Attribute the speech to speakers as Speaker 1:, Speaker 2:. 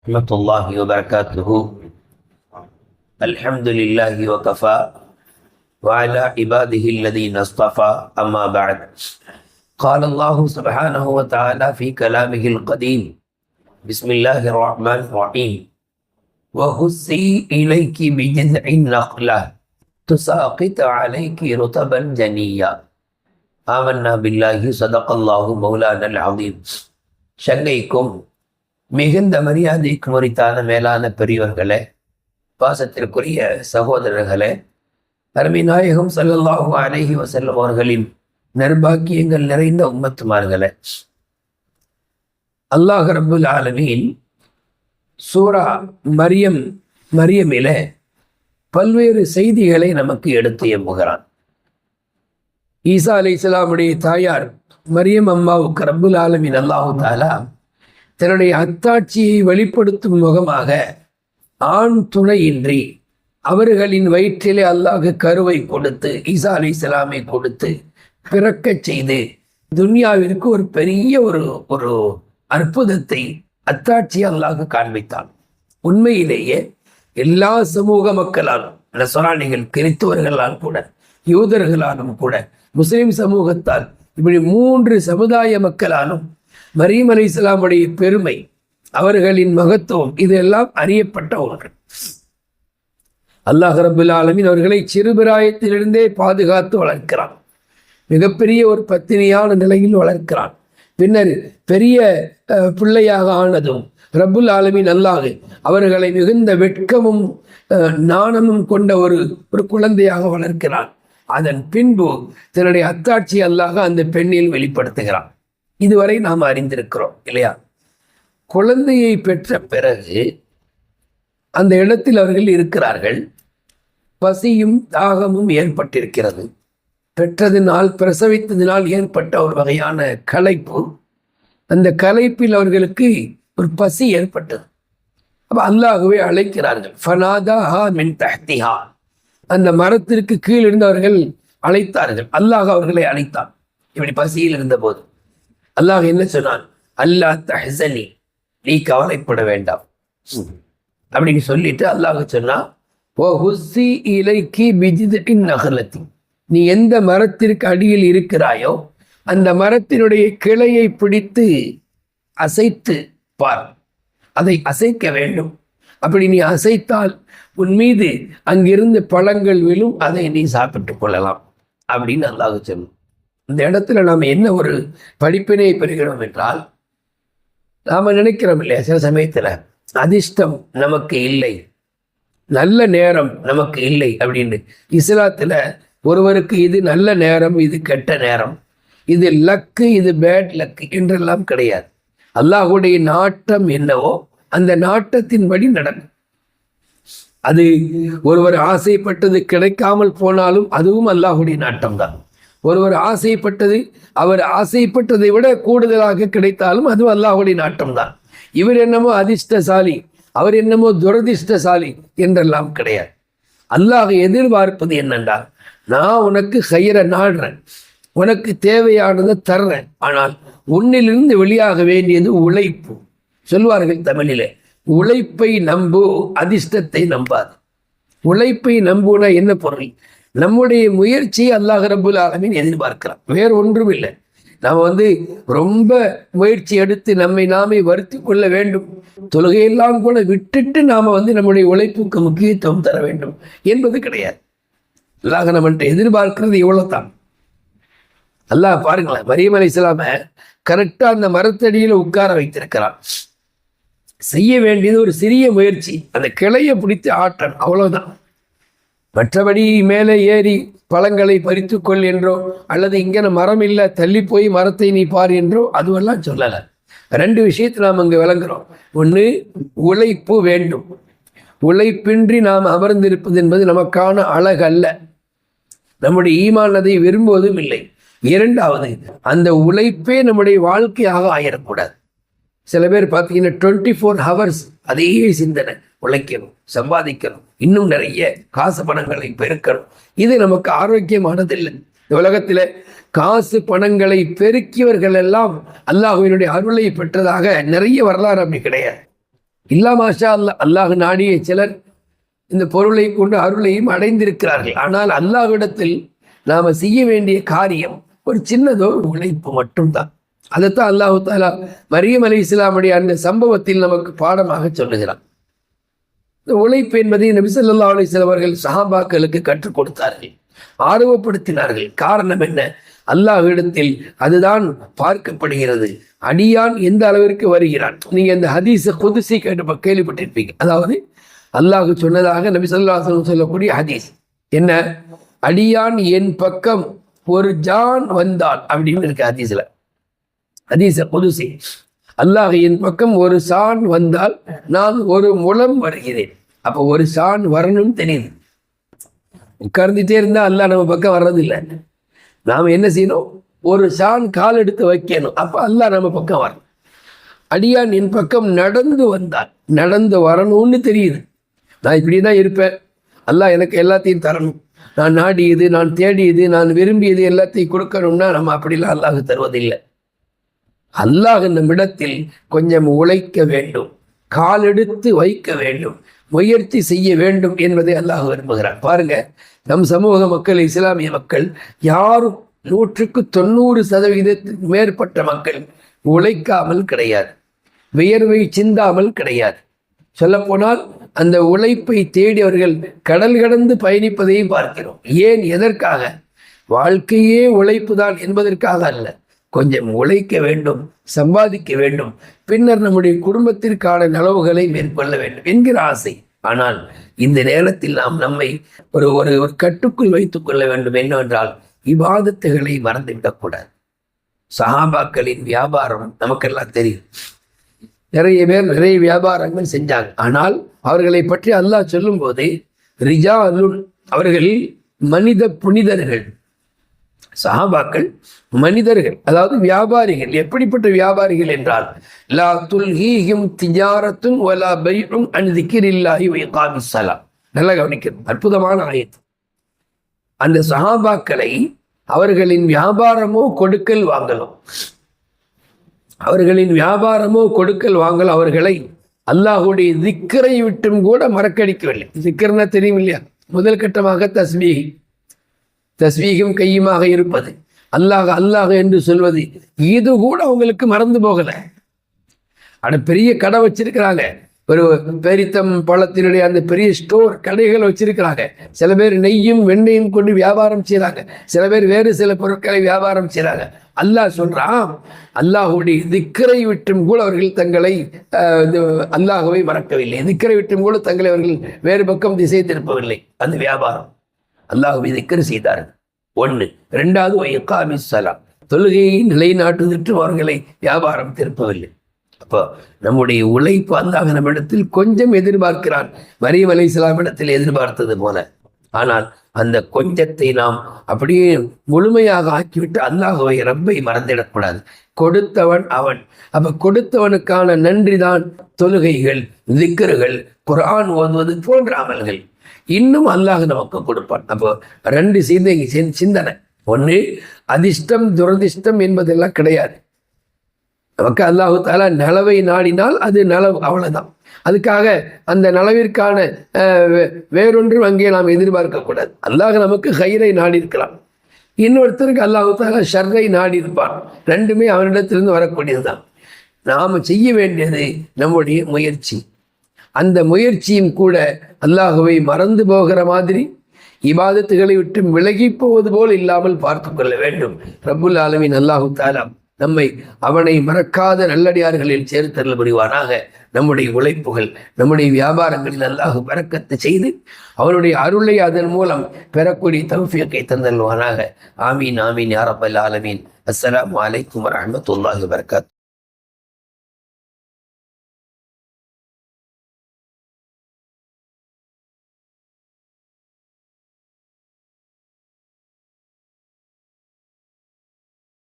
Speaker 1: ورحمة الله وبركاته. الحمد لله وكفى وعلى عباده الذين اصطفى. أما بعد، قال الله سبحانه وتعالى في كلامه القديم: بسم الله الرحمن الرحيم. وهزي إليك بجذع النخلة تساقط عليك رطبا جنيا. آمنا بالله صدق الله مولانا العظيم. சங்கைக்கும் மிகுந்த மரியாதைக்கு உரித்தான மேலான பெரியவர்களே, பாசத்திற்குரிய சகோதரர்களே, அருமை நாயகம் ஸல்லல்லாஹு அலைஹி வஸல்லம் அவர்களின் நற்பாக்கியங்கள் நிறைந்த உம்மத்துமார்களே, அல்லாஹ் ரப்புல் ஆலமீன் சூரா மரியமிலே பல்வேறு செய்திகளை நமக்கு எடுத்து எம்புகிறான். ஈசா அலைஹிஸ்ஸலாமுடைய தாயார் மரியம் அம்மாவுக்கு ரப்புல் ஆலமீன் அல்லாஹு தஆலா தன்னுடைய அத்தாட்சியை வெளிப்படுத்தும் முகமாக ஆண் துணையின்றி அவர்களின் வயிற்றிலே அல்லாஹ் கருவை கொடுத்து ஈசா அலைஹிஸ்ஸலாமை கொடுத்து பிறக்கச் செய்து துன்யாவிற்கு ஒரு பெரிய ஒரு அற்புதத்தை அத்தாட்சி அல்லாஹ் காண்பித்தான். உண்மையிலேயே எல்லா சமூக மக்களாலும், நஸ்ரானிகள், கிறிஸ்தவர்களால் கூட, யூதர்களாலும் கூட, முஸ்லிம் சமூகத்தால், இப்படி 3 சமுதாய மக்களாலும் மரியம் அலைஹிஸ்ஸலாமுடைய பெருமை, அவர்களின் மகத்துவம் இதெல்லாம் அறியப்பட்ட ஒன்று. அல்லாஹ் ரப்புல் ஆலமீன் அவர்களை சிறுபிராயத்திலிருந்தே பாதுகாத்து வளர்க்கிறான். மிகப்பெரிய ஒரு பத்தினியான நிலையில் வளர்க்கிறான். பின்னர் பெரிய பிள்ளையாக ஆனதும் ரப்புல் ஆலமீன் அல்லாஹ் அவர்களை மிகுந்த வெட்கமும் நாணமும் கொண்ட ஒரு குழந்தையாக வளர்க்கிறான். அதன் பின்பு தன்னுடைய அத்தாட்சி அல்லாஹ் அந்த பெண்ணில் வெளிப்படுத்துகிறான். இதுவரை நாம் அறிந்திருக்கிறோம் இல்லையா? குழந்தையை பெற்ற பிறகு அந்த இடத்தில் அவர்கள் இருக்கிறார்கள். பசியும் தாகமும் ஏற்பட்டிருக்கிறது. பெற்றதினால், பிரசவித்ததினால் ஏற்பட்ட ஒரு வகையான களைப்பு. அந்த களைப்பில் அவர்களுக்கு ஒரு பசி ஏற்பட்டது. அப்ப அல்லாஹ்வை அழைக்கிறார்கள். ஃபனாதாஹா மின் தஹ்திஹா, அந்த மரத்திற்கு கீழ் இருந்தவர்கள் அழைத்தார்கள். அல்லாஹ் அவர்களை அழைத்தான். இப்படி பசியில் இருந்த போது அல்லாஹ் என்ன சொன்னான்? அல்லா தஹ்ஸனி, நீ கவலைப்பட வேண்டாம் அப்படின்னு சொல்லிட்டு அல்லாஹ் சொன்னா, வஹுஸ்ஸி இலைக்கி பிஜித்இன் நஹ்லத்தி, நீ எந்த மரத்திற்கு அடியில் இருக்கிறாயோ அந்த மரத்தினுடைய கிளையை பிடித்து அசைத்து பார். அதை அசைக்க வேண்டும். அப்படி நீ அசைத்தால் உன் மீது அங்கிருந்து பழங்கள் விழும், அதை நீ சாப்பிட்டு கொள்ளலாம் அப்படின்னு அல்லாஹ் சொன்னான். இந்த இடத்துல நாம் என்ன ஒரு படிப்பினை பெறுகிறோம் என்றால், நாம் நினைக்கிறோம் இல்லையா, சில சமயத்தில் அதிர்ஷ்டம் நமக்கு இல்லை, நல்ல நேரம் நமக்கு இல்லை அப்படின்னு. இஸ்லாத்தில் ஒருவருக்கு இது நல்ல நேரம், இது கெட்ட நேரம், இது லக்கு, இது பேட் லக்கு என்றெல்லாம் கிடையாது. அல்லாஹ்வுடைய நாட்டம் என்னவோ அந்த நாட்டத்தின்படி நடக்கும். அது ஒருவர் ஆசைப்பட்டது கிடைக்காமல் போனாலும் அதுவும் அல்லாஹ்வுடைய நாட்டம் தான். ஒருவர் ஆசைப்பட்டது அவர் ஆசைப்பட்டதை விட கூடுதலாக கிடைத்தாலும் அதுவும் அல்லாஹ்வுடைய நாட்டம் தான். இவர் என்னமோ அதிர்ஷ்டசாலி, அவர் என்னமோ துரதிர்ஷ்டசாலி என்றெல்லாம் கிடையாது. அல்லாஹ் எதிர்பார்ப்பது என்னென்றால், நான் உனக்கு கயிற நாடுறேன், உனக்கு தேவையானதை தர்றேன், ஆனால் உன்னிலிருந்து வெளியாக வேண்டியது உழைப்பு. சொல்வார்கள் தமிழிலே, உழைப்பை நம்பு, அதிர்ஷ்டத்தை நம்பாது. உழைப்பை நம்புனா என்ன பொருள்? நம்முடைய முயற்சியை அல்லாஹ் ரப்புல் ஆலமீன் எதிர்பார்க்கிறான், வேறு ஒன்றும் இல்லை. நாம் ரொம்ப முயற்சி எடுத்து நம்மை நாமே வருத்தி கொள்ள வேண்டும், தொழுகையெல்லாம் கூட விட்டுட்டு நாம் நம்முடைய உழைப்புக்கு முக்கியத்துவம் தர வேண்டும் என்பது கிடையாது. அல்லாஹ் நம்மள்கிட்ட எதிர்பார்க்கிறது இவ்வளவுதான். அல்லாஹ் பாருங்களேன், மரியம் அலைஹிஸ்ஸலாம கரெக்டாக அந்த மரத்தடியில் உட்கார வைத்திருக்கிறான். செய்ய வேண்டியது ஒரு சிறிய முயற்சி, அந்த கிளையை பிடித்து ஆற்றணும், அவ்வளவுதான். மற்றபடி மேலே ஏறி பழங்களை பறித்து கொள் என்றோ, அல்லது இங்கே மரம் இல்லை தள்ளி போய் மரத்தை நீ பார் என்றோ அதுவெல்லாம் சொல்லலை. 2 விஷயத்தை நாம் அங்கே விளங்குறோம். ஒன்று, உழைப்பு வேண்டும். உழைப்பின்றி நாம் அமர்ந்திருப்பது என்பது நமக்கான அழகு அல்ல, நம்முடைய ஈமான் அதை விரும்புவதும் இல்லை. 2வது, அந்த உழைப்பே நம்முடைய வாழ்க்கையாக ஆயிடக்கூடாது. சில பேர் பார்த்தீங்கன்னா 24 hours அதே சிந்தனை, உழைக்கணும், சம்பாதிக்கணும், இன்னும் நிறைய காசு பணங்களை பெருக்கணும். இது நமக்கு ஆரோக்கியமானதில்லை. இந்த உலகத்தில் காசு பணங்களை பெருக்கியவர்கள் எல்லாம் அல்லாஹ்வினுடைய அருளை பெற்றதாக நிறைய வரலாறு அப்படி கிடையாது. இல்லா மாஷா அல்லாஹ், அல்லாஹ் நாடிய சிலர் இந்த பொருளை கொண்டு அருளையும் அடைந்திருக்கிறார்கள். ஆனால் அல்லாஹ்விடத்தில் நாம் செய்ய வேண்டிய காரியம் ஒரு சின்னதோ உழைப்பு மட்டும்தான். அதைத்தான் அல்லாஹு தாலா மரியம் அலைஹிஸ்ஸலாமுடைய அந்த சம்பவத்தில் நமக்கு பாடமாக சொல்லுகிறான். இந்த உழைப்பு என்பதை நபி ஸல்லல்லாஹு அலைஹி வஸல்லம் அவர்கள் சஹாபாக்களுக்கு கற்றுக் கொடுத்தார்கள், ஆர்வப்படுத்தினார்கள். காரணம் என்ன? அல்லாஹ்விடத்தில் அதுதான் பார்க்கப்படுகிறது. அடியான் எந்த அளவிற்கு வருகிறான். நீங்க இந்த ஹதீஸ் குதுசி கேள்விப்பட்டிருப்பீங்க. அதாவது அல்லாஹ் சொன்னதாக நபி ஸல்லல்லாஹு அலைஹி வஸல்லம் சொல்லக்கூடிய ஹதீஸ் என்ன? அடியான் என் பக்கம் ஒரு ஜான் வந்தால் அப்படின்னு இருக்கு ஹதீஸ்ல. ஹதீஸ் குதுசி, அல்லாஹ் என் பக்கம் ஒரு சான் வந்தால் நான் ஒரு முழம் வருகிறேன். அப்போ ஒரு சான் வரணும்னு தெரியுது. உட்கார்ந்துட்டே இருந்தா அல்லாஹ் நம்ம பக்கம் வர்றதில்லை. நாம் என்ன செய்யணும்? ஒரு சான் கால் எடுத்து வைக்கணும். அப்போ அல்லாஹ் நம்ம பக்கம் வரணும். அடியான் என் பக்கம் நடந்து வந்தால், நடந்து வரணும்னு தெரியுது. நான் இப்படி தான் இருப்பேன், அல்லாஹ் எனக்கு எல்லாத்தையும் தரணும், நான் நாடியது, நான் தேடியது, நான் விரும்பியது எல்லாத்தையும் கொடுக்கணும்னா நம்ம அப்படிலாம் அல்லாஹ் தருவதில்லை. அல்லாஹ் நம்மிடத்தில் கொஞ்சம் உழைக்க வேண்டும், காலெடுத்து வைக்க வேண்டும், முயற்சி செய்ய வேண்டும் என்பதை அல்லாஹ் விரும்புகிறார். பாருங்க, நம் சமூக மக்கள், இஸ்லாமிய மக்கள் யாரும் 100% மேற்பட்ட மக்கள் உழைக்காமல் கிடையாது, வியர்வை சிந்தாமல் கிடையாது. சொல்லப்போனால் அந்த உழைப்பை தேடி அவர்கள் கடல் கடந்து பயணிப்பதையும் பார்க்கிறோம். ஏன்? எதற்காக? வாழ்க்கையே உழைப்பு தான் என்பதற்காக அல்ல. கொஞ்சம் உழைக்க வேண்டும், சம்பாதிக்க வேண்டும், பின்னர் நம்முடைய குடும்பத்திற்கான நலவுகளை மேற்கொள்ள வேண்டும் என்கிற ஆசை. ஆனால் இந்த நேரத்தில் நாம் நம்மை ஒரு ஒரு கட்டுக்குள் வைத்துக் கொள்ள வேண்டும். என்னவென்றால் இபாதத்துகளை மறந்துவிடக்கூடாது. சஹாபாக்களின் வியாபாரம் நமக்கெல்லாம் தெரியும். நிறைய பேர் நிறைய வியாபாரங்கள் செஞ்சாங்க. ஆனால் அவர்களை பற்றி அல்லாஹ் சொல்லும் போது ரிஜாலுன், அவர்கள் மனித புனிதர்கள். சஹாபாக்கள் மனிதர்கள், அதாவது வியாபாரிகள். எப்படிப்பட்ட வியாபாரிகள் என்றால் லா துல்ஹீஹிம் திஜாரத்துன் வலா பைஉன் அன் திக்ரில்லாஹி வ இகாமிஸ் ஸலாம். நல்லா கவனிக்கணும், அற்புதமான ஆயத்து. அந்த சஹாபாக்களை அவர்களின் வியாபாரமோ கொடுக்கல் வாங்கலும், அவர்களின் வியாபாரமோ கொடுக்கல் வாங்கல் அவர்களை அல்லாஹுடைய திக்கரை விட்டும் கூட மறக்கடிக்கவில்லை. திக்கர்னா தெரியும் இல்லையா? முதல் கட்டமாக தஸ்பீகும் கையுமாக இருப்பது, அல்லாஹ் அல்லாஹ் என்று சொல்வது, இது கூட அவங்களுக்கு மறந்து போகலை. ஆனா பெரிய கடை வச்சிருக்கிறாங்க, ஒரு பெரித்தம் பழத்தினுடைய அந்த பெரிய ஸ்டோர் கடைகள் வச்சிருக்கிறாங்க. சில பேர் நெய்யும் வெண்ணையும் கொண்டு வியாபாரம் செய்கிறாங்க, சில பேர் வேறு சில பொருட்களை வியாபாரம் செய்கிறாங்க. அல்லாஹ் சொல்றான், அல்லாஹுடைய திக்கரை விட்டும் கூட அவர்கள் தங்களை அல்லாஹுவை மறக்கவில்லை, திக்கரை விட்டும் கூட தங்களை அவர்கள் வேறு பக்கம் திசை திருப்பவில்லை. அந்த வியாபாரம் அல்லாஹுவை திக்கர் செய்தார்கள். ஒன்று. ரெண்டாவது இகாமிஸ் ஸலாம், தொழுகையை நிலைநாட்டுவதற்கு அவர்களை வியாபாரம் திருப்பவில்லை. அப்போ நம்முடைய உழைப்பு அல்லாஹ் நம்மிடத்தில் கொஞ்சம் எதிர்பார்க்கிறான், மரியம் அலைஹிஸ்ஸலாம் இடத்தில் எதிர்பார்த்தது போல. ஆனால் அந்த கொஞ்சத்தை நாம் அப்படியே முழுமையாக ஆக்கிவிட்டு அல்லாஹுவை, ரப்பை மறந்துவிடக்கூடாது. கொடுத்தவன் அவன். அப்ப கொடுத்தவனுக்கான நன்றி தான் தொழுகைகள், திக்ருகள், குர்ஆன் ஓதுவது போன்ற அமல்கள். இன்னும் அல்லாஹ் நமக்கு கொடுப்பான். அப்போ ரெண்டு சிந்தனை. ஒன்று, அதிர்ஷ்டம் துரதிர்ஷ்டம் என்பதெல்லாம் கிடையாது. நமக்கு அல்லாஹு தாலா நலவை நாடினால் அது நலவு, அவ்வளவுதான். அதுக்காக அந்த நலவிற்கான வேறொன்றும் அங்கே நாம் எதிர்பார்க்கக்கூடாது. அல்லாஹ் நமக்கு ஹைரை நாடி இருக்கலாம், இன்னொருத்தருக்கு அல்லாஹு தாலா ஷர்ரை நாடி இருப்பான். ரெண்டுமே அவனிடத்திலிருந்து வரக்கூடியதுதான். நாம் செய்ய வேண்டியது நம்முடைய முயற்சி. அந்த முயற்சியும் கூட அல்லாஹுவை மறந்து போகிற மாதிரி, இபாதத்துகளை விட்டு விலகி போவது போல் இல்லாமல் பார்த்து கொள்ள வேண்டும். ரப்புல் ஆலமீன் அல்லாஹு தஆலா நம்மை அவனை மறக்காத நல்லடியார்களில் சேர்த்தல் புரிவானாக. நம்முடைய உழைப்புகள், நம்முடைய வியாபாரங்களில் அல்லாஹ் பரக்கத்து செய்து அவனுடைய அருளை அதன் மூலம் பெறக்கூடிய தௌஃபீக்கை தந்தல்வானாக. ஆமீன் ஆமீன் யா ரப்பல் ஆலமீன். அஸ்ஸலாமு அலைக்கும் வரஹ்மத்துல்லாஹி வபரகாத்துஹு.